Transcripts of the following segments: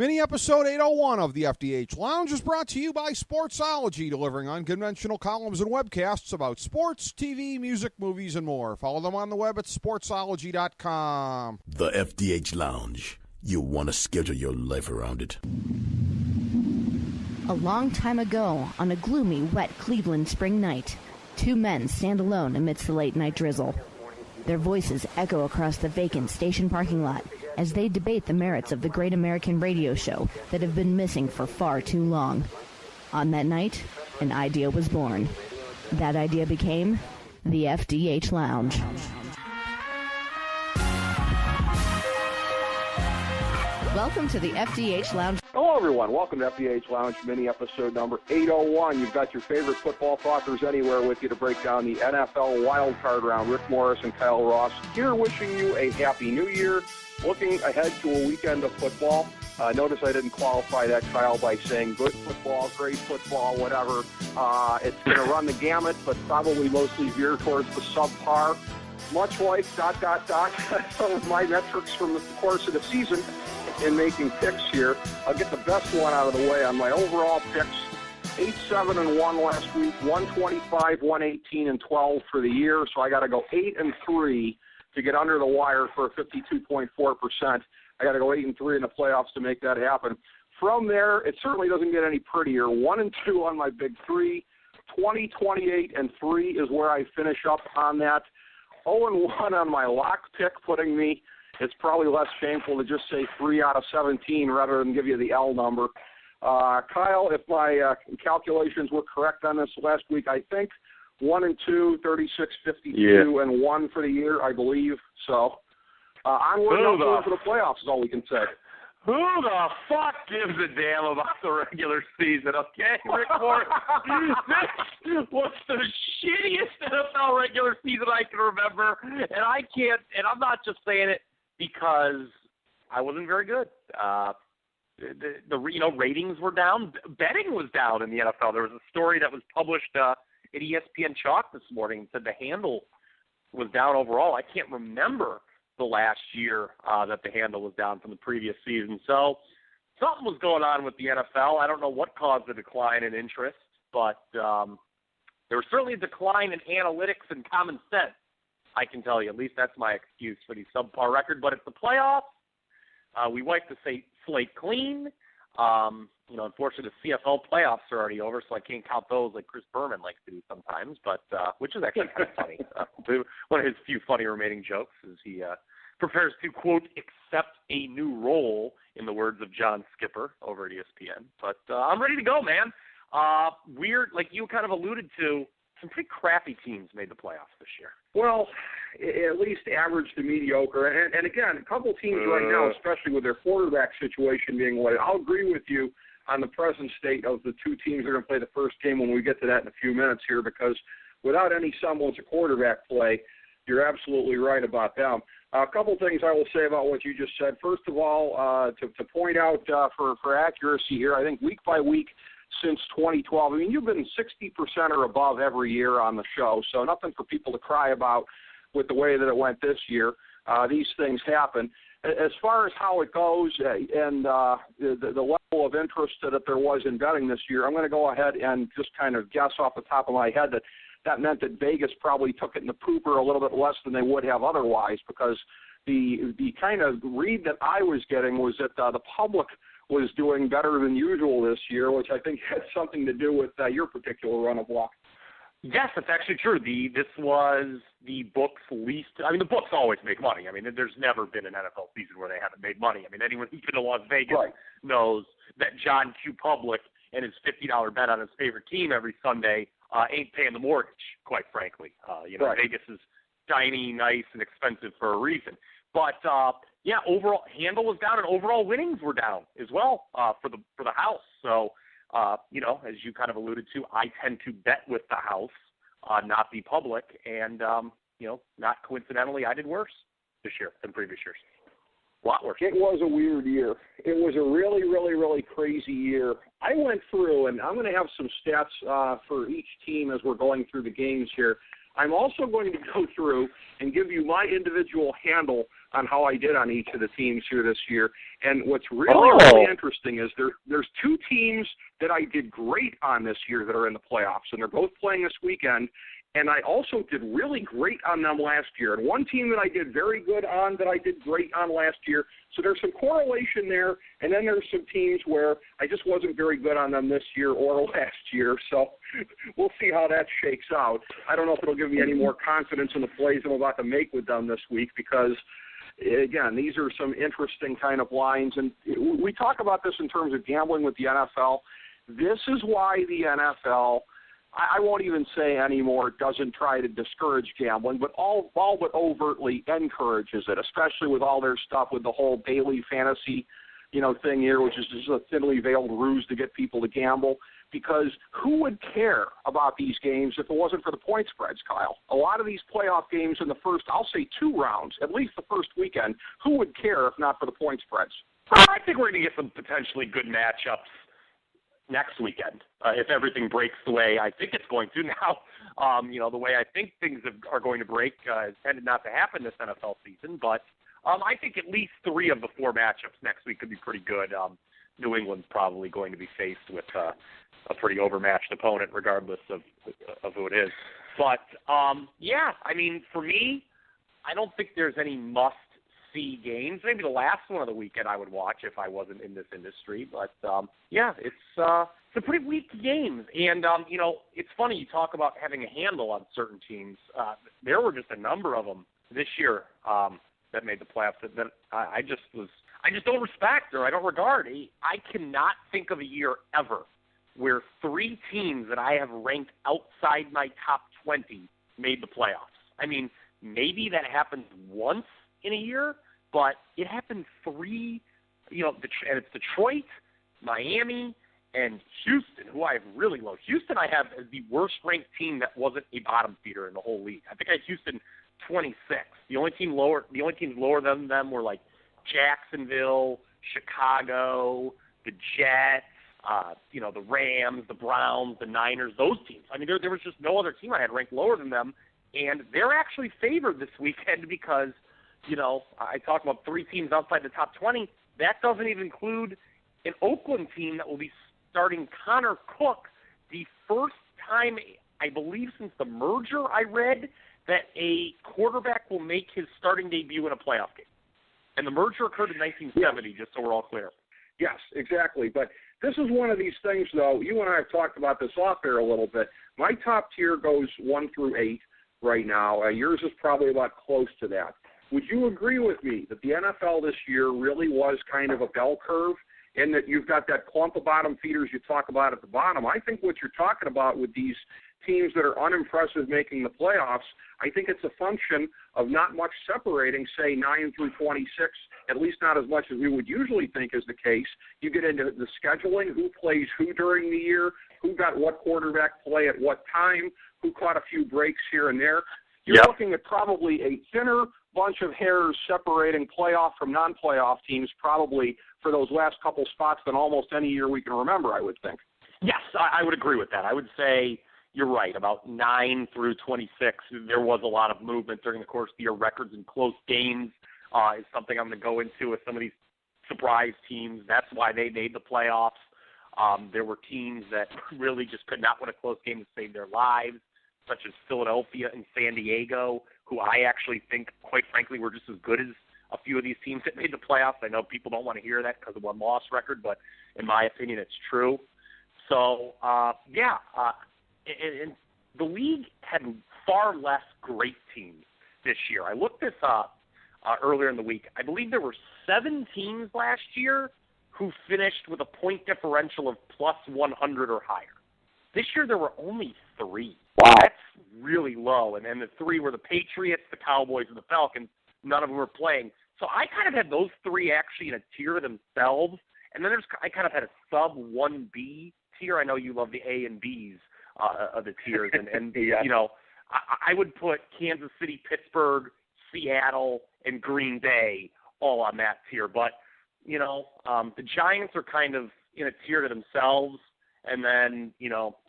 Mini episode 801 of the FDH Lounge is brought to you by Sportsology, delivering unconventional columns and webcasts about sports, TV, music, movies, and more. Follow them on the web at sportsology.com. The FDH Lounge. You want to schedule your life around it. A long time ago, on a gloomy, wet Cleveland spring night, two men stand alone amidst the late-night drizzle. Their voices echo across the vacant station parking lot as they debate the merits of the great American radio show that have been missing for far too long. On that night, an idea was born. That idea became the FDH Lounge. Welcome to the FDH Lounge. Hello, everyone. Welcome to FDH Lounge mini episode number 801. You've got your favorite football talkers anywhere with you to break down the NFL wildcard round. Rick Morris and Kyle Ross here wishing you a happy new year. Looking ahead to a weekend of football. Notice I didn't qualify that, Kyle, by saying good football, great football, whatever. It's going to run the gamut, but probably mostly veer towards the subpar. Much like ... some of my metrics from the course of the season in making picks here. I'll get the best one out of the way on my overall picks. 8-7-1 last week, 125, 118, and 12 for the year. So I got to go 8-3 to get under the wire for a 52.4%. I got to go 8-3 in the playoffs to make that happen. From there, it certainly doesn't get any prettier. 1-2 on my big three. 20, 28, and 3 is where I finish up on that. 0-1 on my lock pick, putting me. It's probably less shameful to just say 3 out of 17 rather than give you the L number. Kyle, if my calculations were correct on this last week, I think 1-2, 36, 52, and 1 for the year, I believe. So onward and upward for the playoffs is all we can say. Who the fuck gives a damn about the regular season, okay, Rick Morris? This was the shittiest NFL regular season I can remember, and I can't, and I'm not just saying it because I wasn't very good. The ratings were down. Betting was down in the NFL. There was a story that was published at ESPN Chalk this morning that said the handle was down overall. I can't remember the last year that the handle was down from the previous season. So something was going on with the NFL. I don't know what caused the decline in interest, but there was certainly a decline in analytics and common sense, I can tell you. At least that's my excuse for the subpar record. But it's the playoffs. We wiped the slate clean. Unfortunately, the CFL playoffs are already over, so I can't count those like Chris Berman likes to do sometimes, but which is actually kind of funny. One of his few funny remaining jokes is he prepares to, quote, accept a new role, in the words of John Skipper over at ESPN. But I'm ready to go, man. Weird, like you kind of alluded to, some pretty crappy teams made the playoffs this year. Well, at least average to mediocre. And again, a couple teams right now, especially with their quarterback situation being what I'll agree with you on the present state of the two teams that are going to play the first game when we get to that in a few minutes here, because without any semblance of quarterback play, you're absolutely right about them. A couple things I will say about what you just said. First of all, to point out for accuracy here, I think week by week since 2012, I mean, you've been 60% or above every year on the show, so nothing for people to cry about with the way that it went this year. These things happen. As far as how it goes and the level of interest that there was in betting this year, I'm going to go ahead and just kind of guess off the top of my head that meant that Vegas probably took it in the pooper a little bit less than they would have otherwise, because the kind of read that I was getting was that the public was doing better than usual this year, which I think had something to do with your particular run of luck. Yes, that's actually true. This was the book's least – I mean, the books always make money. I mean, there's never been an NFL season where they haven't made money. I mean, anyone who's been to Las Vegas knows that John Q. Public and his $50 bet on his favorite team every Sunday ain't paying the mortgage, quite frankly. Vegas is shiny, nice, and expensive for a reason. But, overall handle was down and overall winnings were down as well for the house. So, as you kind of alluded to, I tend to bet with the house, not the public. And, not coincidentally, I did worse this year than previous years. A lot worse. It was a weird year. It was a really, really, really crazy year. I went through, and I'm going to have some stats for each team as we're going through the games here. I'm also going to go through and give you my individual handle on how I did on each of the teams here this year. And what's really interesting is there's two teams that I did great on this year that are in the playoffs, and they're both playing this weekend. And I also did really great on them last year. And one team that I did very good on that I did great on last year. So there's some correlation there. And then there's some teams where I just wasn't very good on them this year or last year. So we'll see how that shakes out. I don't know if it'll give me any more confidence in the plays I'm about to make with them this week because, again, these are some interesting kind of lines. And we talk about this in terms of gambling with the NFL. This is why the NFL, I won't even say anymore, doesn't try to discourage gambling, but all but overtly encourages it, especially with all their stuff with the whole daily fantasy, thing here, which is just a thinly veiled ruse to get people to gamble. Because who would care about these games if it wasn't for the point spreads, Kyle? A lot of these playoff games in the first, I'll say 2 rounds, at least the first weekend, who would care if not for the point spreads? I think we're going to get some potentially good matchups next weekend, if everything breaks the way I think it's going to now. The way I think things are going to break has tended not to happen this NFL season, but I think at least 3 of the 4 matchups next week could be pretty good. New England's probably going to be faced with a pretty overmatched opponent regardless of who it is. But, for me, I don't think there's any must-see games. Maybe the last one of the weekend I would watch if I wasn't in this industry. But, it's a pretty weak game. And, it's funny you talk about having a handle on certain teams. There were just a number of them this year that made the playoffs that I just don't respect or I don't regard. I cannot think of a year ever where 3 teams that I have ranked outside my top 20 made the playoffs. I mean, maybe that happens once in a year, but it happened 3, and it's Detroit, Miami, and Houston, who I have really low. Houston I have as the worst-ranked team that wasn't a bottom feeder in the whole league. I think I had Houston 26. The only teams lower than them were like Jacksonville, Chicago, the Jets, the Rams, the Browns, the Niners, those teams. I mean, there was just no other team I had ranked lower than them, and they're actually favored this weekend because, I talk about 3 teams outside the top 20. That doesn't even include an Oakland team that will be starting Connor Cook, the first time, I believe, since the merger I read, that a quarterback will make his starting debut in a playoff game. And the merger occurred in 1970, just so we're all clear. Yes, exactly. But this is one of these things, though. You and I have talked about this off air a little bit. My top tier goes 1 through 8 right now. Yours is probably about close to that. Would you agree with me that the NFL this year really was kind of a bell curve and that you've got that clump of bottom feeders you talk about at the bottom? I think what you're talking about with these teams that are unimpressive making the playoffs, I think it's a function of not much separating, say, 9 through 26, at least not as much as we would usually think is the case. You get into the scheduling, who plays who during the year, who got what quarterback play at what time, who caught a few breaks here and there. You're looking at probably a thinner bunch of hairs separating playoff from non-playoff teams probably for those last couple spots than almost any year we can remember, I would think. Yes, I would agree with that. I would say you're right. About 9 through 26, there was a lot of movement during the course of the year. Records in close games is something I'm going to go into with some of these surprise teams. That's why they made the playoffs. There were teams that really just could not win a close game to save their lives, such as Philadelphia and San Diego, who I actually think, quite frankly, were just as good as a few of these teams that made the playoffs. I know people don't want to hear that because of one-loss record, but in my opinion, it's true. So, and the league had far less great teams this year. I looked this up earlier in the week. I believe there were 7 teams last year who finished with a point differential of plus 100 or higher. This year there were only 3. Wow. That's really low. And then the 3 were the Patriots, the Cowboys, and the Falcons. None of them were playing. So I kind of had those 3 actually in a tier themselves. And then I kind of had a sub 1B tier. I know you love the A and Bs of the tiers. And yeah. I would put Kansas City, Pittsburgh, Seattle, and Green Bay all on that tier. But, the Giants are kind of in a tier to themselves. And then,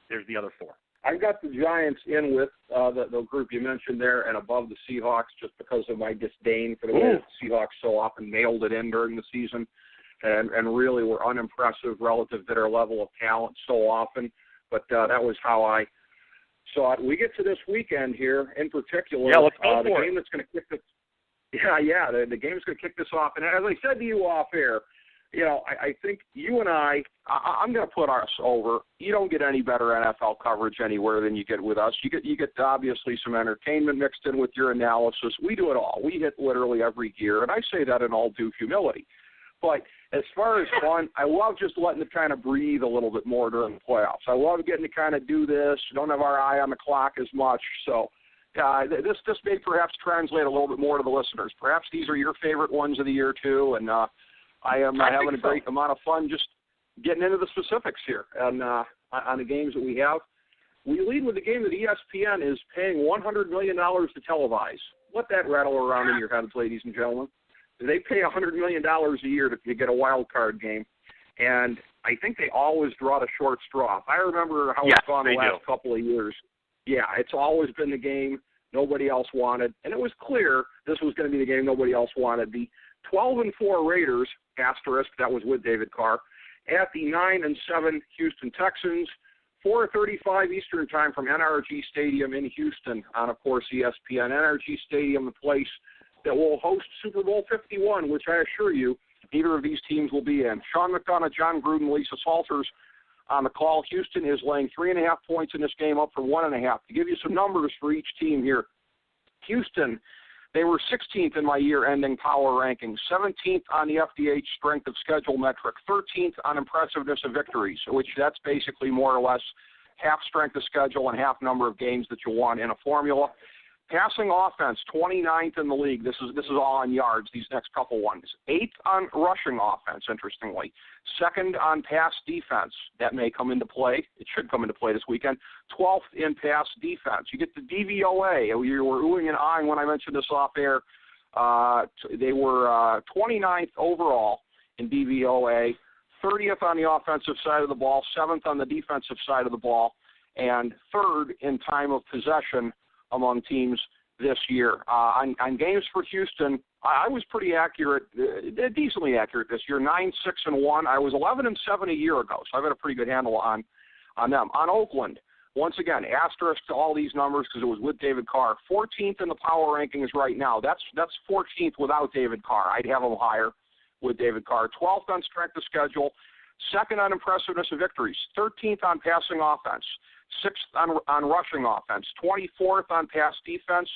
there's the other 4. I've got the Giants in with the group you mentioned there and above the Seahawks just because of my disdain for the way the Seahawks so often nailed it in during the season and really were unimpressive relative to their level of talent so often. But that was how I saw it. We get to this weekend here in particular. Yeah, let's go the for game it. that's going to kick this. Yeah, the game is going to kick this off. And as I said to you off air, I think you and I'm going to put us over. You don't get any better NFL coverage anywhere than you get with us. You get obviously some entertainment mixed in with your analysis. We do it all. We hit literally every gear, and I say that in all due humility. But as far as fun, I love just letting it kind of breathe a little bit more during the playoffs. I love getting to kind of do this. Don't have our eye on the clock as much. So this may perhaps translate a little bit more to the listeners. Perhaps these are your favorite ones of the year, too, and I am having a great amount of fun just getting into the specifics here on the games that we have. We lead with the game that ESPN is paying $100 million to televise. Let that rattle around in your heads, ladies and gentlemen. They pay $100 million a year to get a wild card game, and I think they always draw the short straw. I remember how it's gone the last couple of years. Yeah, it's always been the game nobody else wanted, and it was clear this was going to be the game nobody else wanted. The 12-4 Raiders, asterisk, that was with David Carr, at the 9-7 Houston Texans, 4:35 Eastern Time from NRG Stadium in Houston on, of course, ESPN. NRG Stadium, the place that will host Super Bowl 51, which I assure you neither of these teams will be in. Sean McDonough, John Gruden, Lisa Salters on the call. Houston is laying 3.5 points in this game, up from 1.5. To give you some numbers for each team here, Houston, they were 16th in my year-ending power rankings, 17th on the FDH strength of schedule metric, 13th on impressiveness of victories, which that's basically more or less half strength of schedule and half number of games that you won in a formula. Passing offense, 29th in the league. This is all on yards, these next couple ones. 8th on rushing offense, interestingly. 2nd on pass defense. That may come into play. It should come into play this weekend. 12th in pass defense. You get the DVOA. You were oohing and eyeing when I mentioned this off air. They were 29th overall in DVOA, 30th on the offensive side of the ball, 7th on the defensive side of the ball, and 3rd in time of possession among teams this year. On games for Houston, I was pretty accurate, decently accurate this year, 9-6-1. I was 11-7 a year ago, so I've got a pretty good handle on them. On Oakland, once again, asterisk to all these numbers because it was with David Carr. 14th in the power rankings right now. That's 14th without David Carr. I'd have them higher with David Carr. 12th on strength of schedule. 2nd on impressiveness of victories. 13th on passing offense. 6th on rushing offense, 24th on pass defense,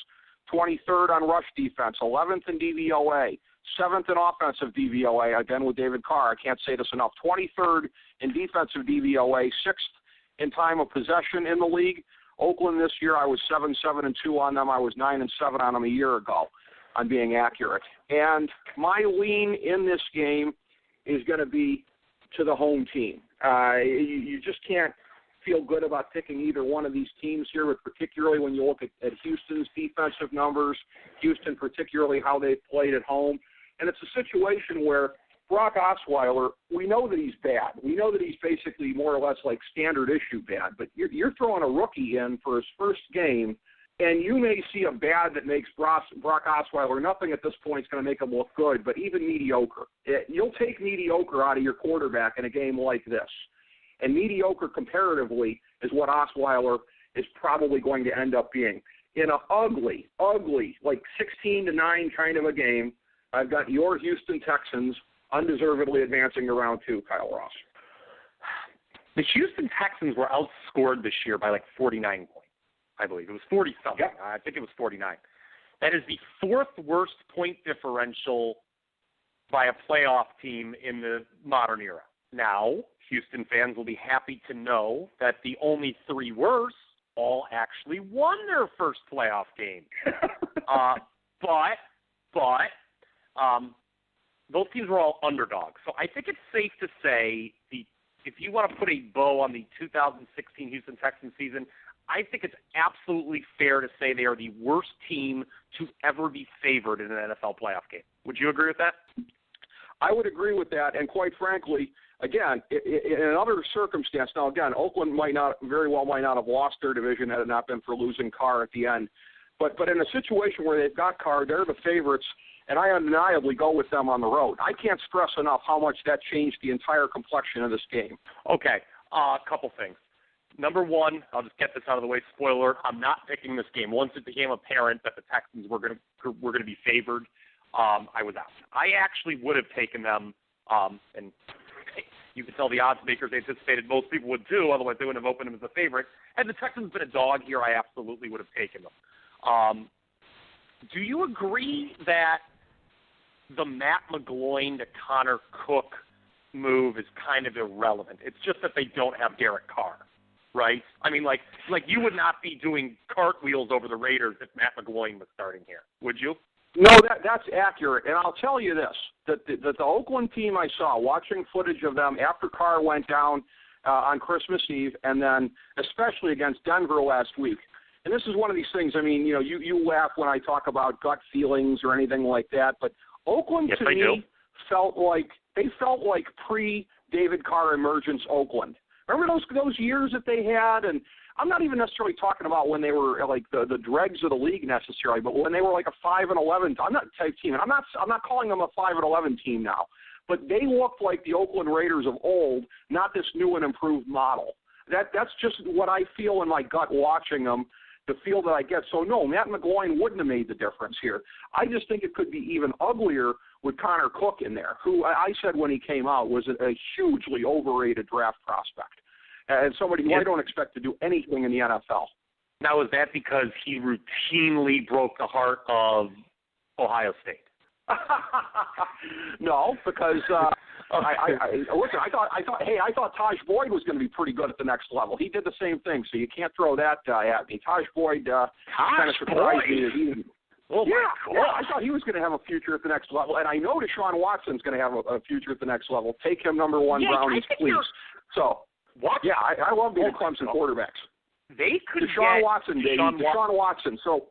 23rd on rush defense, 11th in DVOA, 7th in offensive DVOA, again with David Carr. I can't say this enough. 23rd in defensive DVOA, 6th in time of possession in the league. Oakland this year, I was 7-7-2 on them. I was 9-7 on them a year ago on being accurate. And my lean in this game is going to be to the home team. You just can't feel good about picking either one of these teams here, but particularly when you look at Houston's defensive numbers, Houston particularly how they've played at home. And it's a situation where Brock Osweiler, we know that he's bad. We know that he's basically more or less like standard issue bad, but you're throwing a rookie in for his first game, and you may see a bad that makes Brock Osweiler, nothing at this point is going to make him look good, but even mediocre. You'll take mediocre out of your quarterback in a game like this. And mediocre comparatively is what Osweiler is probably going to end up being. In an ugly, like 16-9 kind of a game, I've got your Houston Texans undeservedly advancing to round 2, Kyle Ross. The Houston Texans were outscored this year by like 49 points, I believe. It was 40-something. Yep. I think it was 49. That is the 4th worst point differential by a playoff team in the modern era. Now, Houston fans will be happy to know that the only 3 worst all actually won their first playoff game. But those teams were all underdogs. So I think it's safe to say if you want to put a bow on the 2016 Houston Texans season, I think it's absolutely fair to say they are the worst team to ever be favored in an NFL playoff game. Would you agree with that? I would agree with that, and quite frankly, again, in another circumstance, now again, Oakland might not have lost their division had it not been for losing Carr at the end. But in a situation where they've got Carr, they're the favorites, and I undeniably go with them on the road. I can't stress enough how much that changed the entire complexion of this game. Okay, a couple things. Number one, I'll just get this out of the way. Spoiler: I'm not picking this game. Once it became apparent that the Texans were going to be favored, I was out. I actually would have taken them, and you can tell the odds makers anticipated most people would too. Otherwise, they wouldn't have opened them as a favorite. Had the Texans been a dog here, I absolutely would have taken them. Do you agree that the Matt McGloin to Connor Cook move is kind of irrelevant? It's just that they don't have Derek Carr, right? I mean, like you would not be doing cartwheels over the Raiders if Matt McGloin was starting here, would you? No, that's accurate. And I'll tell you this, that the Oakland team I saw, watching footage of them after Carr went down on Christmas Eve, and then especially against Denver last week, and this is one of these things, I mean, you laugh when I talk about gut feelings or anything like that, but Oakland to me felt like pre-David Carr emergence Oakland. Remember those years that they had? And I'm not even necessarily talking about when they were like the dregs of the league necessarily, but when they were like a 5-11. I'm not type team, and I'm not calling them a 5-11 team now, but they looked like the Oakland Raiders of old, not this new and improved model. That's just what I feel in my gut watching them, the feel that I get. So no, Matt McGloin wouldn't have made the difference here. I just think it could be even uglier with Connor Cook in there, who I said when he came out was a hugely overrated draft prospect. And somebody who I don't expect to do anything in the NFL. Now, is that because he routinely broke the heart of Ohio State? No, because I thought Taj Boyd was going to be pretty good at the next level. He did the same thing, so you can't throw that at me. Taj Boyd kind of surprised me that he. I thought he was going to have a future at the next level, and I know Deshaun Watson's going to have a future at the next level. Take him number one, Brownies, please. So. What? Yeah, I love being Clemson quarterbacks. They could Deshaun get Watson, baby. Deshaun Watson. So,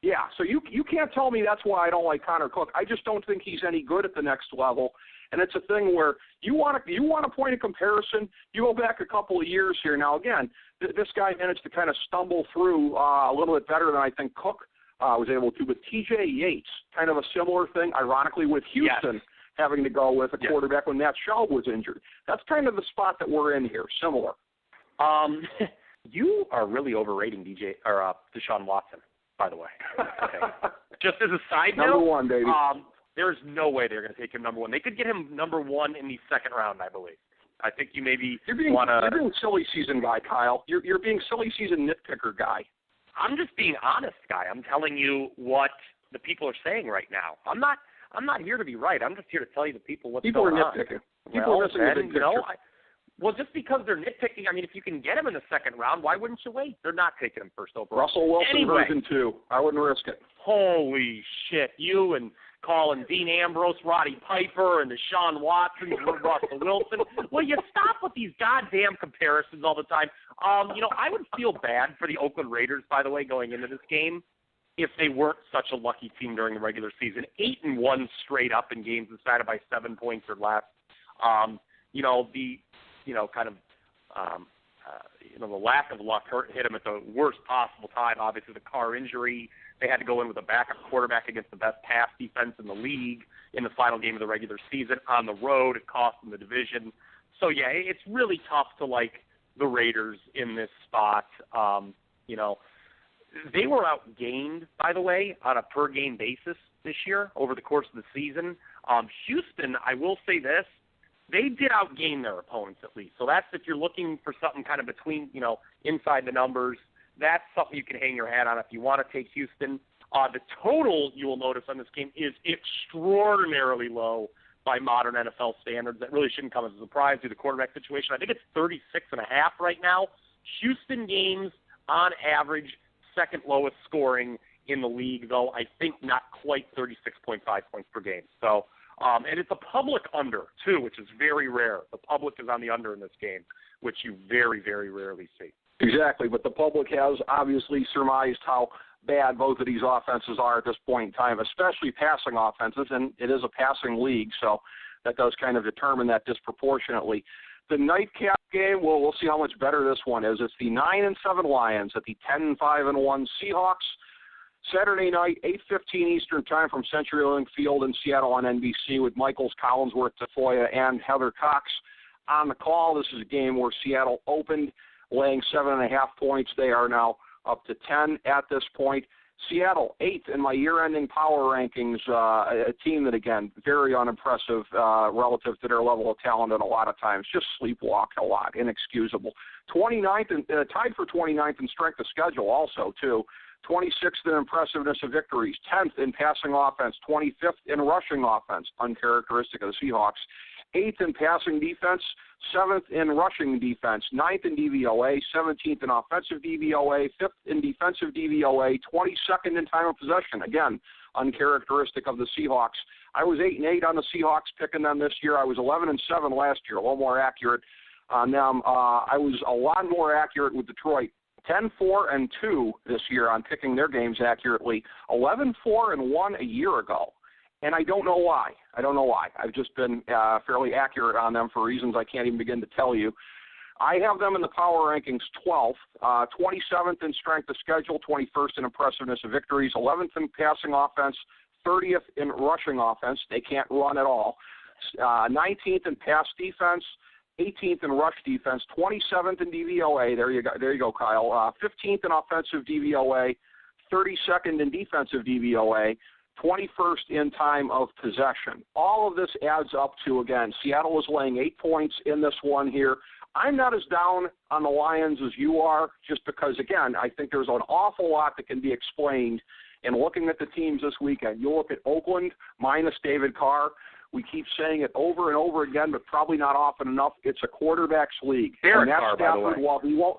yeah, so you can't tell me that's why I don't like Connor Cook. I just don't think he's any good at the next level. And it's a thing where you want a point of comparison. You go back a couple of years here. Now, again, this guy managed to kind of stumble through a little bit better than I think Cook was able to. But T.J. Yates, kind of a similar thing, ironically, with Houston. Yes. Having to go with a quarterback when Matt Schaub was injured. That's kind of the spot that we're in here, similar. You are really overrating Deshaun Watson, by the way. Okay. Just as a side note. Number one, baby. There's no way they're going to take him number one. They could get him number one in the second round, I believe. I think you maybe want to... You're being silly season guy, Kyle. You're being silly season nitpicker guy. I'm just being honest, guy. I'm telling you what the people are saying right now. I'm not here to be right. I'm just here to tell you the people what's going on. People are nitpicking. People are missing the big picture. Well, just because they're nitpicking, I mean, if you can get him in the second round, why wouldn't you wait? They're not taking him first overall. Russell Wilson version 2. I wouldn't risk it. Holy shit. You and Colin Dean Ambrose, Roddy Piper, and Deshaun Watson, Russell Wilson. Will you stop with these goddamn comparisons all the time? I would feel bad for the Oakland Raiders, by the way, going into this game, if they weren't such a lucky team during the regular season. 8-1 straight up in games decided by 7 points or less. The lack of luck hit them at the worst possible time. Obviously, the Carr injury. They had to go in with a backup quarterback against the best pass defense in the league in the final game of the regular season on the road. It cost them the division. So, yeah, it's really tough to like the Raiders in this spot. They were outgained, by the way, on a per-game basis this year over the course of the season. Houston, I will say this, they did outgain their opponents at least. So that's if you're looking for something kind of between, inside the numbers, that's something you can hang your hat on if you want to take Houston. The total, you will notice on this game, is extraordinarily low by modern NFL standards. That really shouldn't come as a surprise due to the quarterback situation. I think it's 36.5 right now. Houston games, on average, second lowest scoring in the league, though I think not quite 36.5 points per game. So, and it's a public under, too, which is very rare. The public is on the under in this game, which you very, very rarely see. Exactly, but the public has obviously surmised how bad both of these offenses are at this point in time, especially passing offenses, and it is a passing league, so that does kind of determine that disproportionately. The nightcap game, well, we'll see how much better this one is. It's the 9-7 Lions at the 10-5-1 Seahawks. Saturday night, 8:15 Eastern Time from CenturyLink Field in Seattle on NBC with Michaels, Collinsworth, Tafoya, and Heather Cox on the call. This is a game where Seattle opened laying 7.5 points. They are now up to 10 at this point. Seattle, 8th in my year-ending power rankings, a team that, again, very unimpressive relative to their level of talent and a lot of times just sleepwalked a lot, inexcusable. 29th, and tied for 29th in strength of schedule also, too. 26th in impressiveness of victories, 10th in passing offense, 25th in rushing offense, uncharacteristic of the Seahawks, 8th in passing defense, 7th in rushing defense, 9th in DVOA, 17th in offensive DVOA, 5th in defensive DVOA, 22nd in time of possession. Again, uncharacteristic of the Seahawks. I was 8-8 on the Seahawks, picking them this year. I was 11-7 last year, a little more accurate on them. I was a lot more accurate with Detroit. 10-4-2 this year on picking their games accurately. 11-4-1 a year ago. And I don't know why. I've just been fairly accurate on them for reasons I can't even begin to tell you. I have them in the power rankings 12th, 27th in strength of schedule, 21st in impressiveness of victories, 11th in passing offense, 30th in rushing offense. They can't run at all. 19th in pass defense, 18th in rush defense, 27th in DVOA. There you go, Kyle. 15th in offensive DVOA, 32nd in defensive DVOA, 21st in time of possession. All of this adds up to, again, Seattle is laying 8 points in this one here. I'm not as down on the Lions as you are, just because, again, I think there's an awful lot that can be explained in looking at the teams this weekend. You look at Oakland minus David Carr. We keep saying it over and over again, but probably not often enough. It's a quarterback's league. Derek Carr, by the way. While he won't.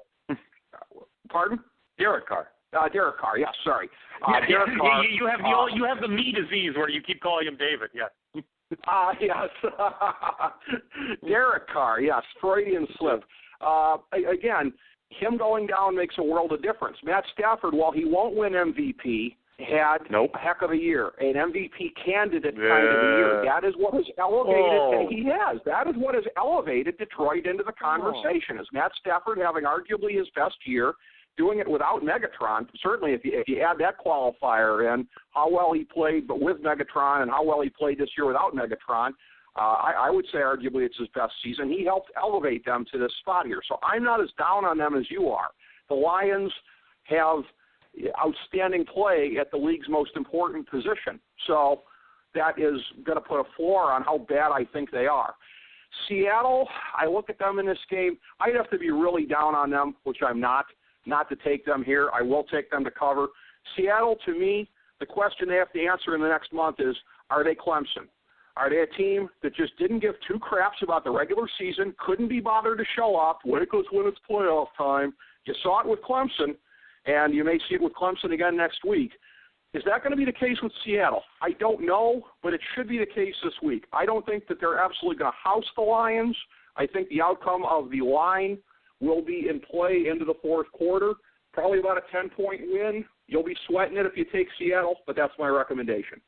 Pardon? Derek Carr. Derek Carr, yes, sorry. Derek Carr, you have the me disease where you keep calling him David, yes. Yes. Derek Carr, yes, Freudian slip. Again, him going down makes a world of difference. Matt Stafford, while he won't win MVP, had a heck of a year, an MVP candidate kind of a year. That is what has elevated, he has. That is what has elevated Detroit into the conversation. Is Matt Stafford having arguably his best year, doing it without Megatron. Certainly, if you add that qualifier in, how well he played but with Megatron and how well he played this year without Megatron, I would say arguably it's his best season. He helped elevate them to this spot here. So I'm not as down on them as you are. The Lions have outstanding play at the league's most important position. So that is going to put a floor on how bad I think they are. Seattle, I look at them in this game. I'd have to be really down on them, which I'm not to take them here. I will take them to cover. Seattle, to me, the question they have to answer in the next month is, are they Clemson? Are they a team that just didn't give two craps about the regular season, couldn't be bothered to show up, wait till when it's playoff time? You saw it with Clemson, and you may see it with Clemson again next week. Is that going to be the case with Seattle? I don't know, but it should be the case this week. I don't think that they're absolutely going to house the Lions. I think the outcome of the line will be in play into the fourth quarter. Probably about a 10-point win. You'll be sweating it if you take Seattle, but that's my recommendation.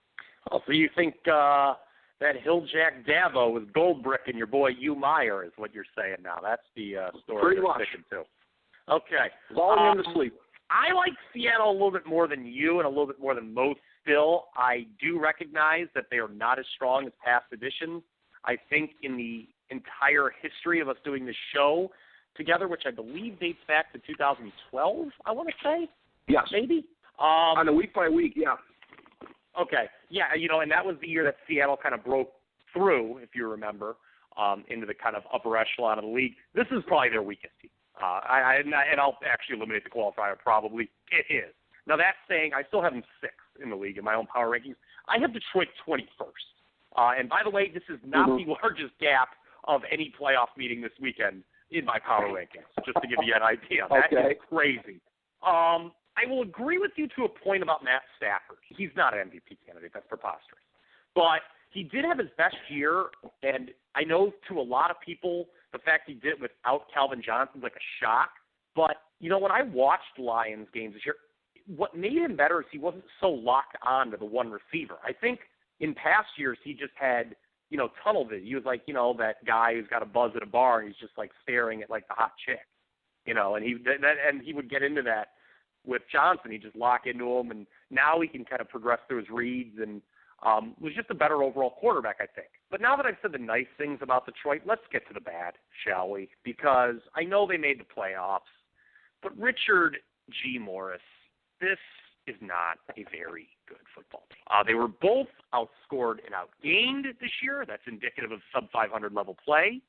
Oh, so you think that Hill-Jack Davo with Goldbrick and your boy Hugh Meyer is what you're saying now. That's the story you're sticking to. Okay. Lulling him to sleep. I like Seattle a little bit more than you and a little bit more than most still. I do recognize that they are not as strong as past editions. I think in the entire history of us doing this show together, which I believe dates back to 2012, I want to say. Yes. Maybe? On a week-by-week, yeah. Okay. Yeah, and that was the year that Seattle kind of broke through, if you remember, into the kind of upper echelon of the league. This is probably their weakest team. And I'll actually eliminate the qualifier probably. It is. Now, that's saying I still have them 6th in the league in my own power rankings. I have Detroit 21st. And by the way, this is not the largest gap of any playoff meeting this weekend in my power rankings, just to give you an idea. That is crazy. I will agree with you to a point about Matt Stafford. He's not an MVP candidate. That's preposterous. But he did have his best year, and I know to a lot of people the fact he did it without Calvin Johnson is like a shock. But, when I watched Lions games this year, what made him better is he wasn't so locked on to the one receiver. I think in past years he just had, tunnel vision. He was like, that guy who's got a buzz at a bar and he's just like staring at like the hot chick, and he would get into that with Johnson. He'd just lock into him, and now he can kind of progress through his reads and was just a better overall quarterback, I think. But now that I've said the nice things about Detroit, let's get to the bad, shall we? Because I know they made the playoffs, but Richard G. Morris, this is not a very good football team. They were both outscored and outgained this year. That's indicative of sub-500 level play.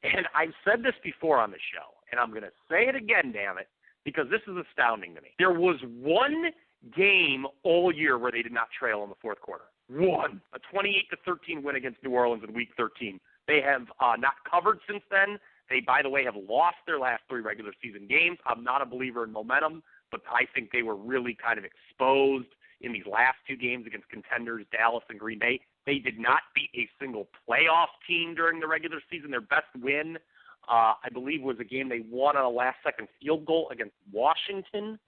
And I've said this before on the show, and I'm going to say it again, damn it, because this is astounding to me. There was one game all year where they did not trail in the fourth quarter. One. A 28-13 win against New Orleans in Week 13. They have not covered since then. They, by the way, have lost their last 3 regular season games. I'm not a believer in momentum, but I think they were really kind of exposed in these last 2 games against contenders, Dallas and Green Bay. They did not beat a single playoff team during the regular season. Their best win, I believe, was a game they won on a last-second field goal against Washington.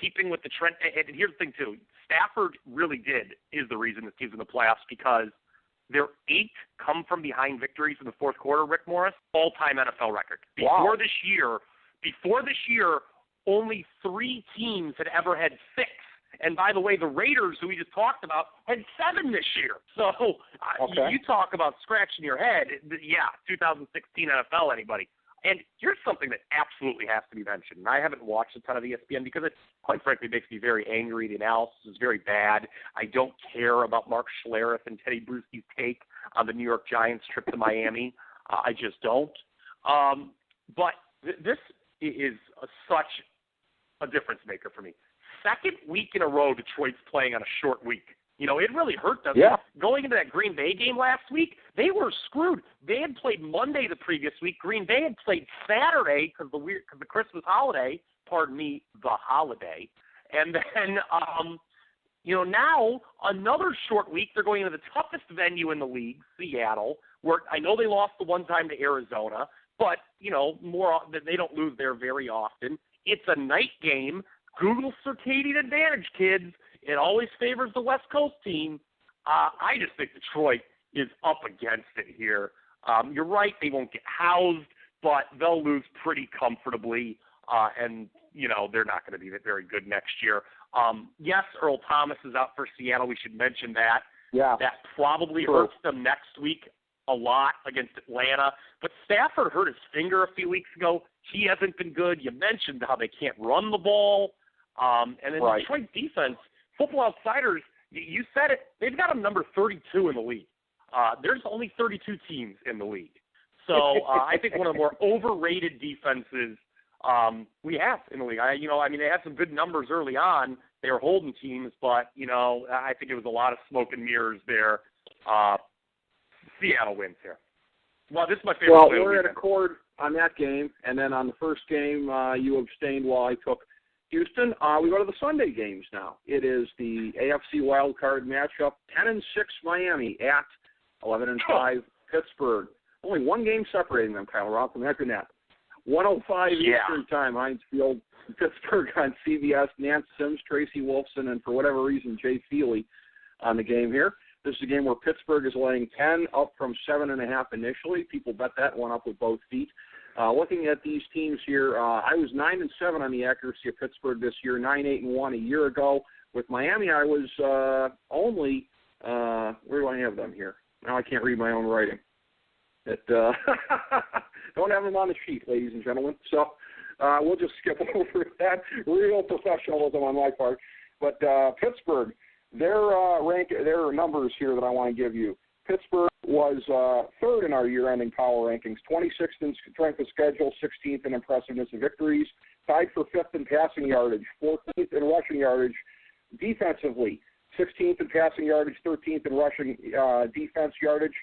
Keeping with the trend, and here's the thing, too. Stafford really is the reason this team's in the playoffs, because their 8 come-from-behind victories in the fourth quarter, Rick Morris, all-time NFL record. Before this year, only 3 teams had ever had 6. And by the way, the Raiders, who we just talked about, had 7 this year. So you talk about scratching your head. Yeah, 2016 NFL, anybody. And here's something that absolutely has to be mentioned. And I haven't watched a ton of ESPN because it, quite frankly, makes me very angry. The analysis is very bad. I don't care about Mark Schlereth and Teddy Bruschi's take on the New York Giants trip to Miami. I just don't. But this is such a difference maker for me. Second week in a row, Detroit's playing on a short week. It really hurt them. Yeah. Going into that Green Bay game last week, they were screwed. They had played Monday the previous week. Green Bay had played Saturday because the Christmas holiday. Pardon me, the holiday. And then, now another short week. They're going into the toughest venue in the league, Seattle, where I know they lost the one time to Arizona, but more they don't lose there very often. It's a night game. Google circadian advantage, kids. It always favors the West Coast team. I just think Detroit is up against it here. You're right, they won't get housed, but they'll lose pretty comfortably, and, they're not going to be very good next year. Yes, Earl Thomas is out for Seattle. We should mention that. Yeah. That probably hurts them next week a lot against Atlanta. But Stafford hurt his finger a few weeks ago. He hasn't been good. You mentioned how they can't run the ball. And then right. Detroit defense, Football Outsiders, you said it, they've got them number 32 in the league. There's only 32 teams in the league. So I think one of the more overrated defenses we have in the league. They had some good numbers early on. They were holding teams, but, I think it was a lot of smoke and mirrors there. Seattle wins here. Well, this is my favorite. Well, we're at accord on that game, and then on the first game, you abstained while I took Houston. We go to the Sunday games now. It is the AFC wildcard matchup, 10-6 Miami at 11-5 Pittsburgh. Only one game separating them, Kyle Roth, from that. 1:05 Eastern time, Heinz Field, Pittsburgh on CBS. Nance Sims, Tracy Wolfson, and for whatever reason, Jay Feely on the game here. This is a game where Pittsburgh is laying 10, up from 7.5 initially. People bet that one up with both feet. Looking at these teams here, I was 9-7 on the accuracy of Pittsburgh this year, 9-8-1 a year ago. With Miami, I was only where do I have them here? Now I can't read my own writing. Don't have them on the sheet, ladies and gentlemen. So we'll just skip over that. Real professionalism on my part. But Pittsburgh, their numbers here that I want to give you. Pittsburgh was third in our year-ending power rankings, 26th in strength of schedule, 16th in impressiveness of victories, tied for 5th in passing yardage, 14th in rushing yardage defensively, 16th in passing yardage, 13th in rushing defense yardage,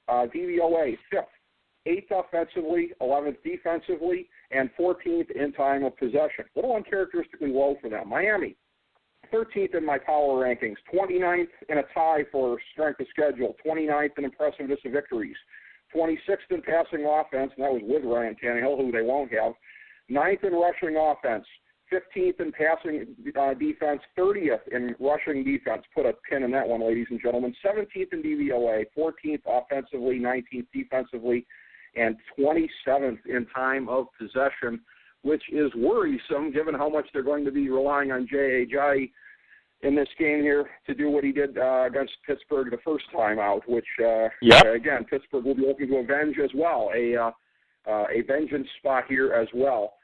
DVOA, 5th, 8th offensively, 11th defensively, and 14th in time of possession. A little uncharacteristically low for them. Miami, 13th in my power rankings, 29th in a tie for strength of schedule, 29th in impressiveness of victories, 26th in passing offense, and that was with Ryan Tannehill, who they won't have, 9th in rushing offense, 15th in passing defense, 30th in rushing defense. Put a pin in that one, ladies and gentlemen. 17th in DVOA, 14th offensively, 19th defensively, and 27th in time of possession, which is worrisome given how much they're going to be relying on J.A. in this game here to do what he did against Pittsburgh the first time out, which, again, Pittsburgh will be looking to avenge as well, a vengeance spot here as well.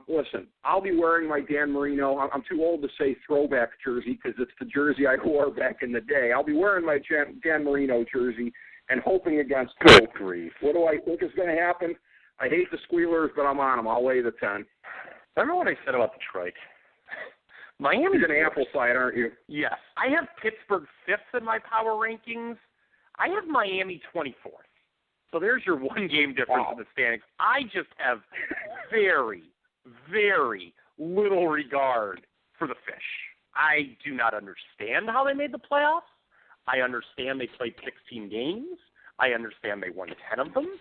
Listen, I'll be wearing my Dan Marino. I'm too old to say throwback jersey because it's the jersey I wore back in the day. I'll be wearing my Dan Marino jersey and hoping against Good grief. What do I think is going to happen? I hate the Squealers, but I'm on them. I'll lay the 10. Remember what I said about Detroit? Miami's an ample side, aren't you? Yes. I have Pittsburgh 5th in my power rankings. I have Miami 24th. So there's your one game difference in the standings. I just have very, very little regard for the Fish. I do not understand how they made the playoffs. I understand they played 16 games. I understand they won 10 of them.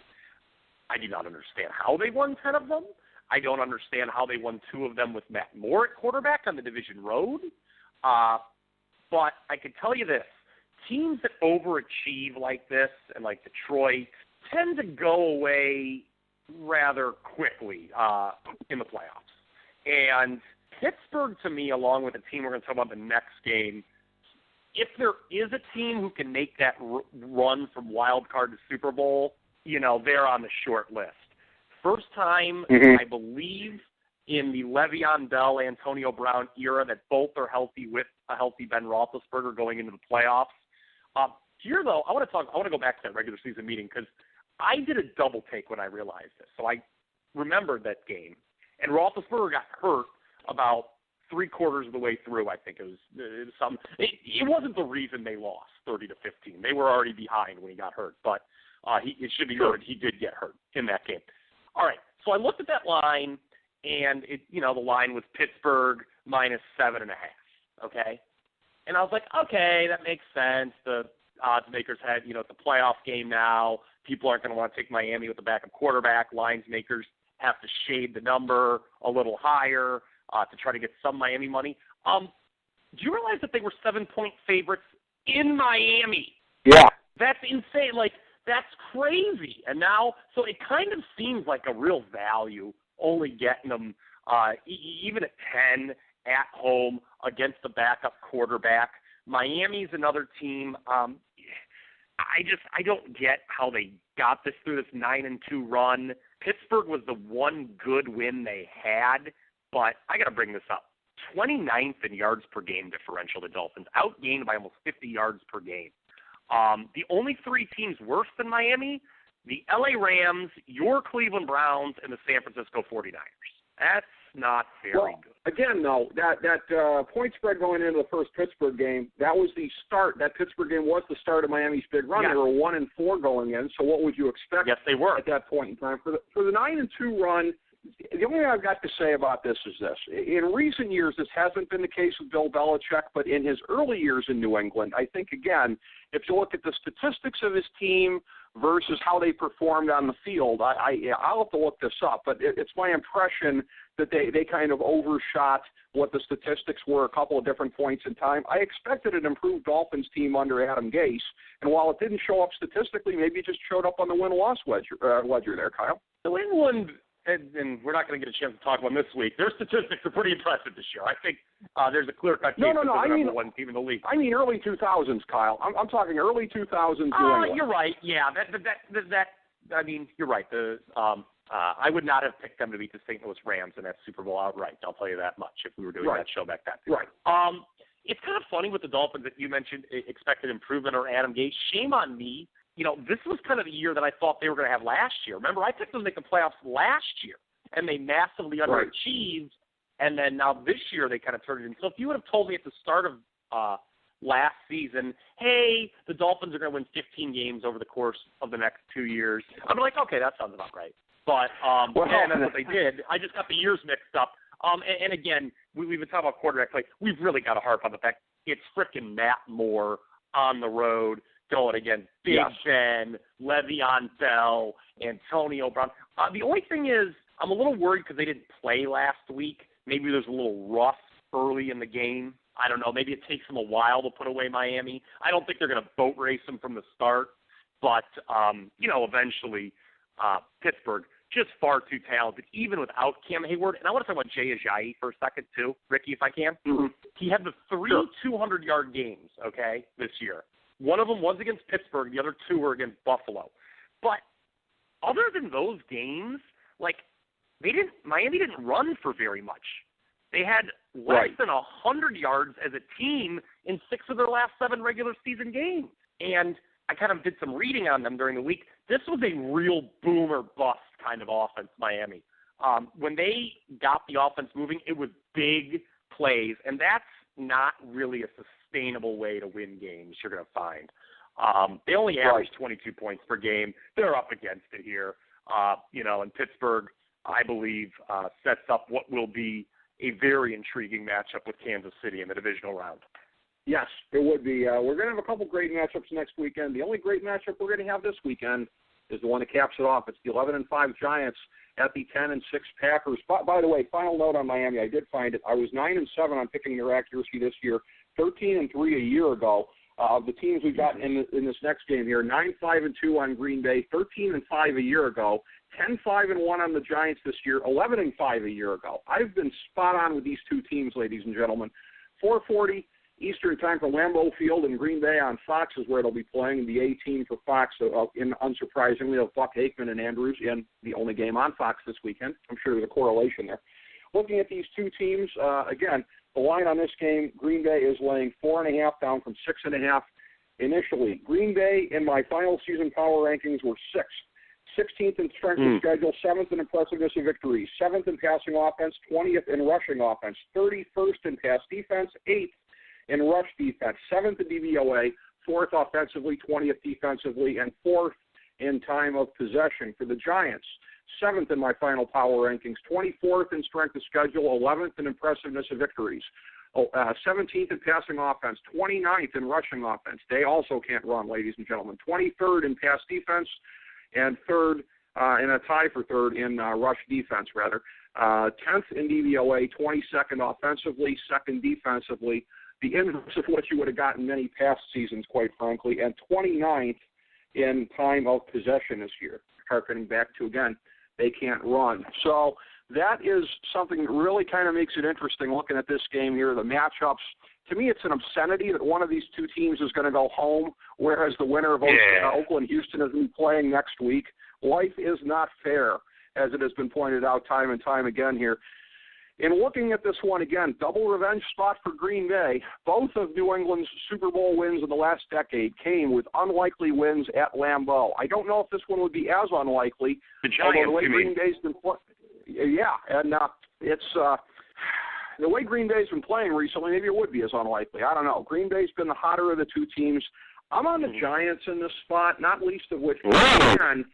I do not understand how they won 10 of them. I don't understand how they won 2 of them with Matt Moore at quarterback on the division road. But I can tell you this. Teams that overachieve like this, and like Detroit, tend to go away rather quickly in the playoffs. And Pittsburgh, to me, along with the team we're going to talk about the next game, if there is a team who can make that run from wild card to Super Bowl, they're on the short list. First time, I believe, in the Le'Veon Bell, Antonio Brown era that both are healthy with a healthy Ben Roethlisberger going into the playoffs. Here, though, I want to go back to that regular season meeting because I did a double take when I realized this. So I remembered that game, and Roethlisberger got hurt about 3/4 of the way through. I think it was something. It wasn't the reason they lost 30-15. They were already behind when he got hurt, but it should be noted he did get hurt in that game. All right, so I looked at that line, and the line was Pittsburgh -7.5. Okay, and I was like, okay, that makes sense. The odds makers had, it's a playoff game now. People aren't going to want to take Miami with the backup quarterback. Lines makers have to shade the number a little higher to try to get some Miami money. Do you realize that they were 7-point favorites in Miami? Yeah. That's insane. That's crazy. And now, so it kind of seems like a real value only getting them even at 10 at home against the backup quarterback. Miami's another team. I don't get how they got this through this 9-2 run. Pittsburgh was the one good win they had, but I got to bring this up. 29th in yards per game differential, the Dolphins, outgained by almost 50 yards per game. The only 3 teams worse than Miami, the LA Rams, your Cleveland Browns, and the San Francisco 49ers. That's not very good. Again, though, that point spread going into the first Pittsburgh game, that was the start. That Pittsburgh game was the start of Miami's big run. Yes. They were 1-4 going in, so what would you expect Yes, they were. at that point in time? For the 9-2 run, the only thing I've got to say about this is this. In recent years, this hasn't been the case with Bill Belichick, but in his early years in New England, I think, again, if you look at the statistics of his team versus how they performed on the field, I'll have to look this up, but it's my impression that they kind of overshot what the statistics were a couple of different points in time. I expected an improved Dolphins team under Adam Gase, and while it didn't show up statistically, maybe it just showed up on the win-loss ledger there, Kyle. New England, and we're not going to get a chance to talk about them this week, their statistics are pretty impressive this year. I think there's a clear-cut case for the number one team in the league. I mean early 2000s, Kyle. I'm talking early 2000s New England. You're right. Yeah, I mean, you're right. I would not have picked them to beat the St. Louis Rams in that Super Bowl outright. I'll tell you that much if we were doing that show back then. Right. It's kind of funny with the Dolphins that you mentioned expected improvement or Adam Gase. Shame on me. This was kind of the year that I thought they were going to have last year. Remember, I picked them to make the playoffs last year, and they massively underachieved. And then now this year they kind of turned it in. So if you would have told me at the start of last season, hey, the Dolphins are going to win 15 games over the course of the next 2 years, I'd be like, okay, that sounds about right. But that's what they did. I just got the years mixed up. And again, we've been talking about quarterback play. We've really got to harp on the fact it's frickin' Matt Moore on the road going against Big Ben, Le'Veon Bell, Antonio Brown. The only thing is I'm a little worried because they didn't play last week maybe there's a little rust early in the game. I don't know. Maybe it takes them a while to put away Miami. I don't think they're going to boat race them from the start. But, eventually Pittsburgh, just far too talented, even without Cam Hayward. And I want to talk about Jay Ajayi for a second, too, Ricky, if I can. Mm-hmm. He had the 3 200-yard games, this year. One of them was against Pittsburgh. The other 2 were against Buffalo. But other than those games, Miami didn't run for very much. They had less than 100 yards as a team in 6 of their last 7 regular season games. And I kind of did some reading on them during the week. This was a real boom or bust kind of offense, Miami. When they got the offense moving, it was big plays, and that's not really a sustainable way to win games, you're going to find. They only average 22 points per game. They're up against it here. And Pittsburgh, I believe, sets up what will be a very intriguing matchup with Kansas City in the divisional round. Yes, it would be. We're going to have a couple great matchups next weekend. The only great matchup we're going to have this weekend is the one that caps it off. It's the 11-5 Giants at the 10-6 Packers. By the way, final note on Miami, I did find it. I was 9-7 on picking their accuracy this year, 13-3 a year ago. Of the teams we've got in this next game here, 9-5-2 on Green Bay, 13-5 a year ago, 10-5-1 on the Giants this year, 11-5 a year ago. I've been spot on with these two teams, ladies and gentlemen. 4:40 Eastern time for Lambeau Field in Green Bay on Fox is where they'll be playing. The A team for Fox, unsurprisingly, of Buck Aikman and Andrews in the only game on Fox this weekend. I'm sure there's a correlation there. Looking at these two teams, again, the line on this game, Green Bay is laying 4.5 down from 6.5 initially. Green Bay in my final season power rankings were 16th in strength of schedule, 7th in impressiveness of victories, 7th in passing offense, 20th in rushing offense, 31st in pass defense, 8th in rush defense, 7th in DVOA, 4th offensively, 20th defensively, and 4th in time of possession for the Giants. 7th in my final power rankings, 24th in strength of schedule, 11th in impressiveness of victories, 17th in passing offense, 29th in rushing offense. They also can't run, ladies and gentlemen. 23rd in pass defense, and 3rd in a tie for 3rd in rush defense, rather. 10th in DVOA, 22nd offensively, 2nd defensively, the inverse of what you would have gotten many past seasons, quite frankly, and 29th in time of possession this year. Harkening back to, again, they can't run. So that is something that really kind of makes it interesting looking at this game here, the matchups. To me, it's an obscenity that one of these two teams is going to go home, whereas the winner of Oakland-Houston is going to be playing next week. Life is not fair, as it has been pointed out time and time again here. In looking at this one again, double revenge spot for Green Bay. Both of New England's Super Bowl wins in the last decade came with unlikely wins at Lambeau. I don't know if this one would be as unlikely. The Giants, the way Green Bay's been it's the way Green Bay's been playing recently, maybe it would be as unlikely. I don't know. Green Bay's been the hotter of the two teams. I'm on the Giants in this spot, not least of which, again,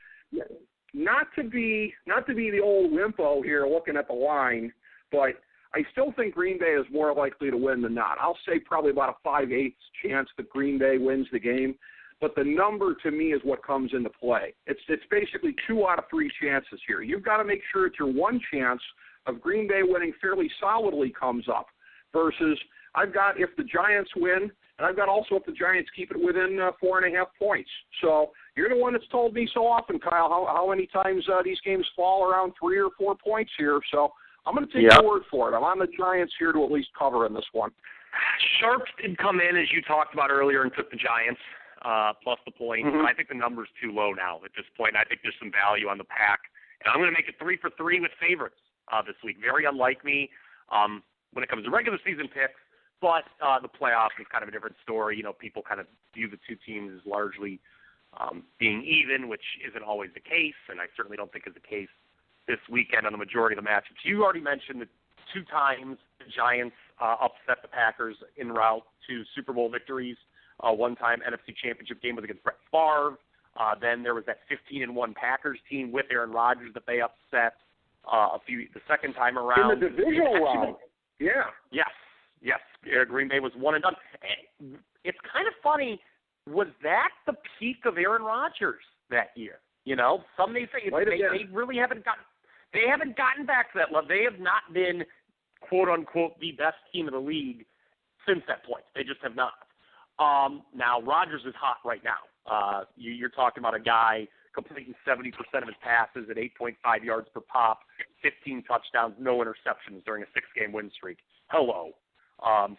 not to be the old wimpo here looking at the line, but I still think Green Bay is more likely to win than not. I'll say probably about a 5/8 chance that Green Bay wins the game, but the number to me is what comes into play. It's basically 2 out of 3 chances here. You've got to make sure that your one chance of Green Bay winning fairly solidly comes up versus I've got if the Giants win, and I've got also if the Giants keep it within 4.5 points. So you're the one that's told me so often, Kyle, how many times these games fall around 3 or 4 points here. So I'm going to take your word for it. I'm on the Giants here to at least cover in this one. Sharps did come in, as you talked about earlier, and took the Giants plus the point. Mm-hmm. I think the number's too low now at this point. I think there's some value on the Pack. And I'm going to make it 3 for 3 with favorites this week. Very unlike me when it comes to regular season picks, but the playoffs is kind of a different story. You know, people kind of view the two teams as largely being even, which isn't always the case, and I certainly don't think is the case this weekend on the majority of the matchups. You already mentioned that 2 times the Giants upset the Packers en route to Super Bowl victories. One time NFC Championship game was against Brett Favre. Then there was that 15-1 Packers team with Aaron Rodgers that they upset the second time around. In the divisional round. Yeah. Yes. Green Bay was 1 and done. It's kind of funny. Was that the peak of Aaron Rodgers that year? You know, some may say they really haven't gotten back to that level. They have not been quote-unquote, the best team in the league since that point. They just have not. Now, Rodgers is hot right now. You're talking about a guy completing 70% of his passes at 8.5 yards per pop, 15 touchdowns, no interceptions during a 6-game win streak. Hello.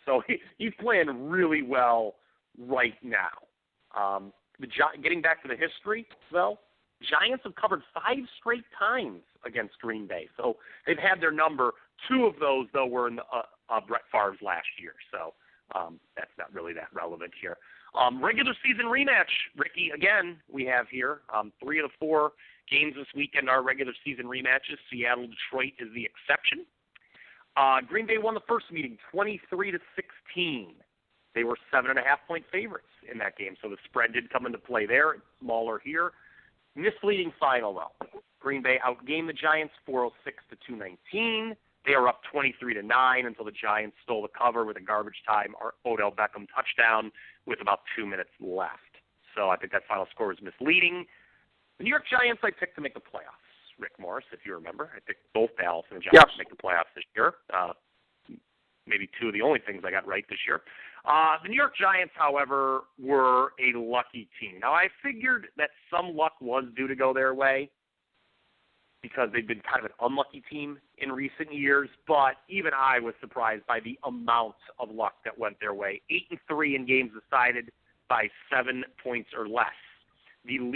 So he's playing really well right now. Getting back to the history, though, Giants have covered 5 straight times against Green Bay. So they've had their number. 2 of those, though, were in Brett Favre's last year. So that's not really that relevant here. Regular season rematch, Ricky, again, we have here. 3 of the 4 games this weekend are regular season rematches. Seattle-Detroit is the exception. Green Bay won the first meeting 23-16. They were 7.5-point favorites in that game, so the spread did come into play there. It's smaller here. Misleading final, though. Green Bay outgained the Giants 406-219. They are up 23-9 until the Giants stole the cover with a garbage time Odell Beckham touchdown with about 2 minutes left. So I think that final score was misleading. The New York Giants I picked to make the playoffs. Rick Morris, if you remember. I picked both Dallas and the Giants to make the playoffs this year. Maybe 2 of the only things I got right this year. The New York Giants, however, were a lucky team. Now, I figured that some luck was due to go their way because they've been kind of an unlucky team in recent years, but even I was surprised by the amount of luck that went their way. 8-3 in games decided by 7 points or less. The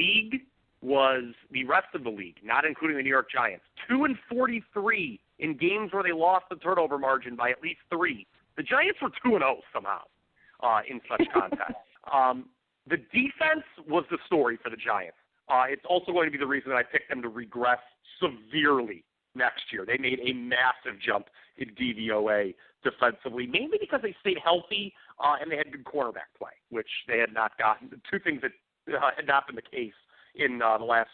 rest of the league, not including the New York Giants, 2-43 in games where they lost the turnover margin by at least 3. The Giants were 2-0 somehow in such contests. The defense was the story for the Giants. It's also going to be the reason that I picked them to regress severely next year. They made a massive jump in DVOA defensively, mainly because they stayed healthy and they had good cornerback play, which they had not gotten. 2 things that had not been the case in the last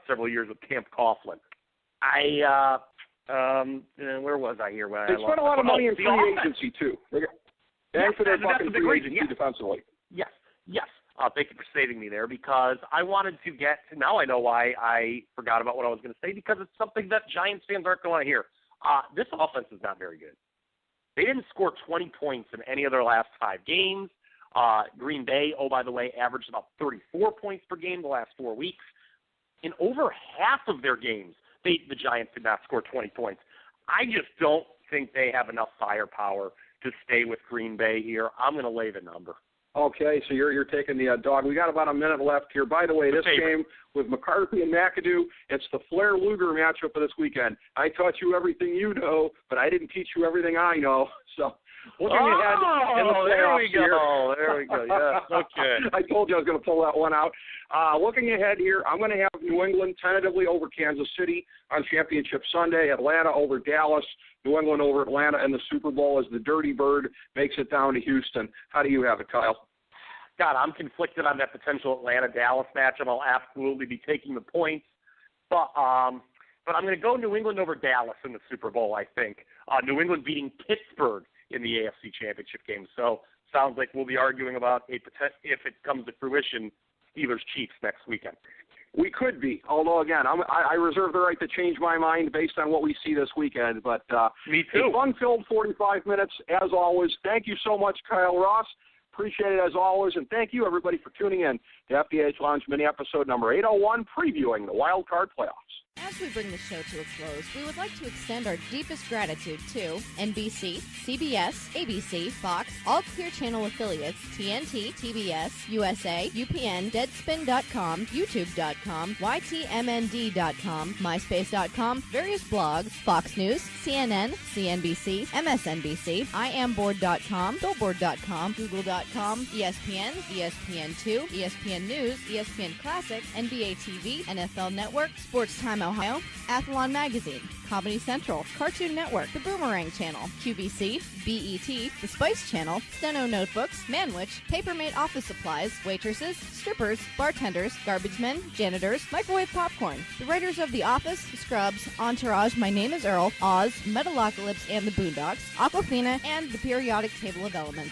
several years with Camp Coughlin. Where was I here? They spent a lot of money in free agency, too. Thanks for their fucking free agency defensively. Yes. Thank you for saving me there because I wanted to get – now I know why I forgot about what I was going to say because it's something that Giants fans aren't going to want to hear. This offense is not very good. They didn't score 20 points in any of their last 5 games. Green Bay, by the way, averaged about 34 points per game the last 4 weeks. In over half of their games, the Giants did not score 20 points. I just don't think they have enough firepower to stay with Green Bay here. I'm going to lay the number. Okay, so you're taking the dog. We got about a minute left here. By the way, this game with McCarthy and McAdoo, it's the Flair-Luger matchup of this weekend. I taught you everything you know, but I didn't teach you everything I know. So looking ahead in the playoffs there we go. Yes, okay. I told you I was going to pull that one out. Looking ahead here, I'm going to have New England tentatively over Kansas City on Championship Sunday, Atlanta over Dallas, New England over Atlanta in the Super Bowl as the Dirty Bird makes it down to Houston. How do you have it, Kyle? God, I'm conflicted on that potential Atlanta-Dallas matchup. I'll absolutely be taking the points. But I'm going to go New England over Dallas in the Super Bowl, I think. New England beating Pittsburgh in the AFC Championship game. So sounds like we'll be arguing about, if it comes to fruition, Steelers-Chiefs next weekend. We could be, although, again, I reserve the right to change my mind based on what we see this weekend. But me too. A fun-filled 45 minutes, as always. Thank you so much, Kyle Ross. Appreciate it, as always. And thank you, everybody, for tuning in to FDH Lounge mini-episode number 801, previewing the Wild Card Playoffs. As we bring the show to a close, we would like to extend our deepest gratitude to NBC, CBS, ABC, Fox, all Clear Channel affiliates, TNT, TBS, USA, UPN, Deadspin.com, YouTube.com, YTMND.com, MySpace.com, various blogs, Fox News, CNN, CNBC, MSNBC, IamBoard.com, Billboard.com, Google.com, ESPN, ESPN2, ESPN News, ESPN Classic, NBA TV, NFL Network, Sports Time Ohio, Athlon Magazine, Comedy Central, Cartoon Network, The Boomerang Channel, QVC, BET, The Spice Channel, Steno Notebooks, Manwich, Papermate Office Supplies, waitresses, strippers, bartenders, garbage men, janitors, microwave popcorn, the writers of The Office, Scrubs, Entourage, My Name is Earl, Oz, Metalocalypse and the Boondocks, Aquafina, and The Periodic Table of Elements.